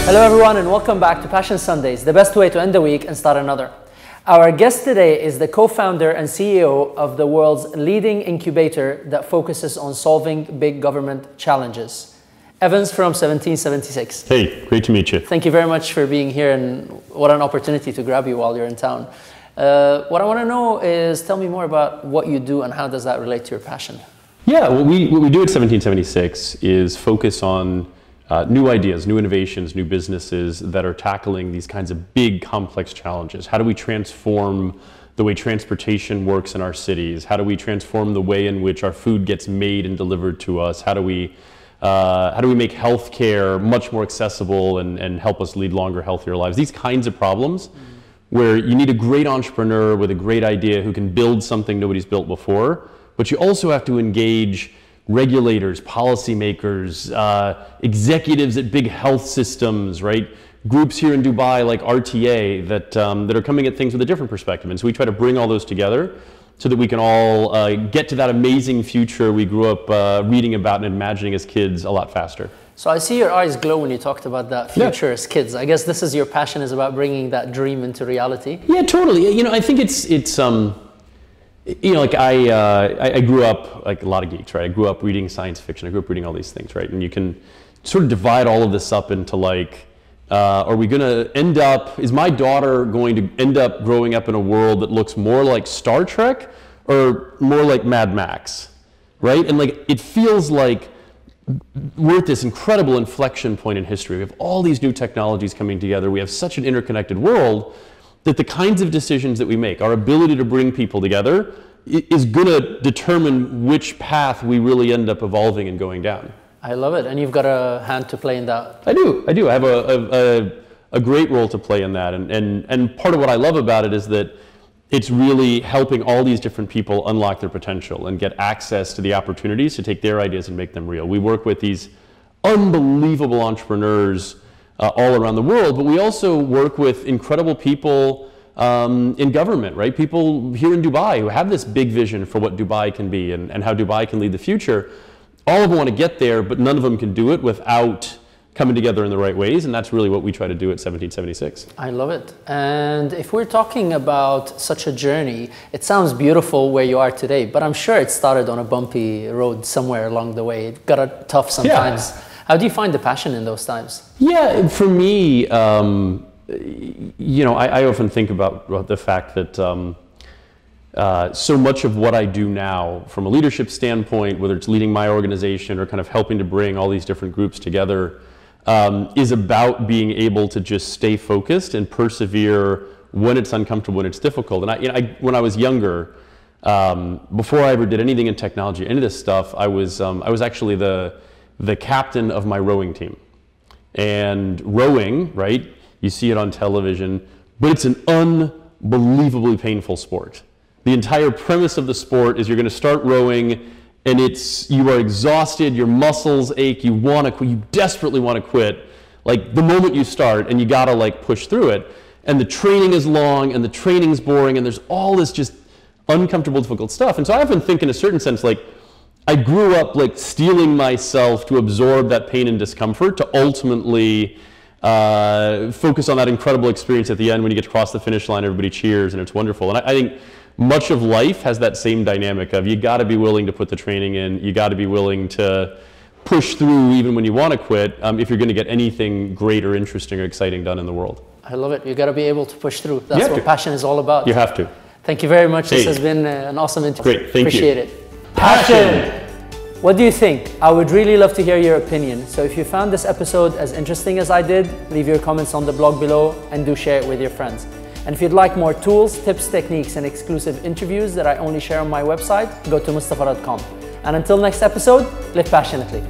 Hello everyone and welcome back to Passion Sundays, the best way to end the week and start another. Our guest today is the co-founder and CEO of the world's leading incubator that focuses on solving big government challenges. Evan's from 1776. Hey, great to meet you. Thank you very much for being here, and what an opportunity to grab you while you're in town. What I want to know is, tell me more about what you do and how does that relate to your passion? Yeah, what we do at 1776 is focus on new ideas, new innovations, new businesses that are tackling these kinds of big, complex challenges. How do we transform the way transportation works in our cities? How do we transform the way in which our food gets made and delivered to us? How do we make healthcare much more accessible and help us lead longer, healthier lives? These kinds of problems where you need a great entrepreneur with a great idea who can build something nobody's built before, but you also have to engage regulators, policymakers, executives at big health systems, right? Groups here in Dubai like RTA that are coming at things with a different perspective. And so we try to bring all those together so that we can all get to that amazing future we grew up reading about and imagining as kids a lot faster. So I see your eyes glow when you talked about that future as kids. I guess this is your passion, is about bringing that dream into reality. Yeah, totally. You know, I think it's you know, like I grew up like a lot of geeks, right? I grew up reading science fiction. I grew up reading all these things, right? And you can sort of divide all of this up into like, are we going to end up, is my daughter going to end up growing up in a world that looks more like Star Trek or more like Mad Max, right? And like, it feels like we're at this incredible inflection point in history. We have all these new technologies coming together. We have such an interconnected world that the kinds of decisions that we make, our ability to bring people together, is going to determine which path we really end up evolving and going down. I love it, and you've got a hand to play in that. I do. I have a great role to play in that, and part of what I love about it is that it's really helping all these different people unlock their potential and get access to the opportunities to take their ideas and make them real. We work with these unbelievable entrepreneurs all around the world, but we also work with incredible people in government, right? People here in Dubai who have this big vision for what Dubai can be and how Dubai can lead the future. All of them want to get there, but none of them can do it without coming together in the right ways, and that's really what we try to do at 1776. I love it. And if we're talking about such a journey, it sounds beautiful where you are today, but I'm sure it started on a bumpy road somewhere along the way. It got tough sometimes. Yeah. How do you find the passion in those times? Yeah, for me, you know, I often think about the fact that so much of what I do now, from a leadership standpoint, whether it's leading my organization or kind of helping to bring all these different groups together, is about being able to just stay focused and persevere when it's uncomfortable, when it's difficult. And when I was younger, before I ever did anything in technology, any of this stuff, I was actually the captain of my rowing team. And rowing, right, you see it on television, but it's an unbelievably painful sport. The entire premise of the sport is you're going to start rowing and you are exhausted, your muscles ache, you desperately want to quit, like the moment you start, and you got to like push through it. And the training is long and the training's boring and there's all this just uncomfortable, difficult stuff. And so I often think in a certain sense, like, I grew up like steeling myself to absorb that pain and discomfort to ultimately focus on that incredible experience at the end when you get to cross the finish line, everybody cheers and it's wonderful. And I think much of life has that same dynamic of you got to be willing to put the training in, you got to be willing to push through even when you want to quit if you're going to get anything great or interesting or exciting done in the world. I love it. You got to be able to push through. That's what passion is all about. You have to. Thank you very much. This has been an awesome interview. Great. Thank you. Appreciate it. Passion! What do you think? I would really love to hear your opinion. So if you found this episode as interesting as I did, leave your comments on the blog below and do share it with your friends. And if you'd like more tools, tips, techniques, and exclusive interviews that I only share on my website, go to moustafa.com. And until next episode, live passionately.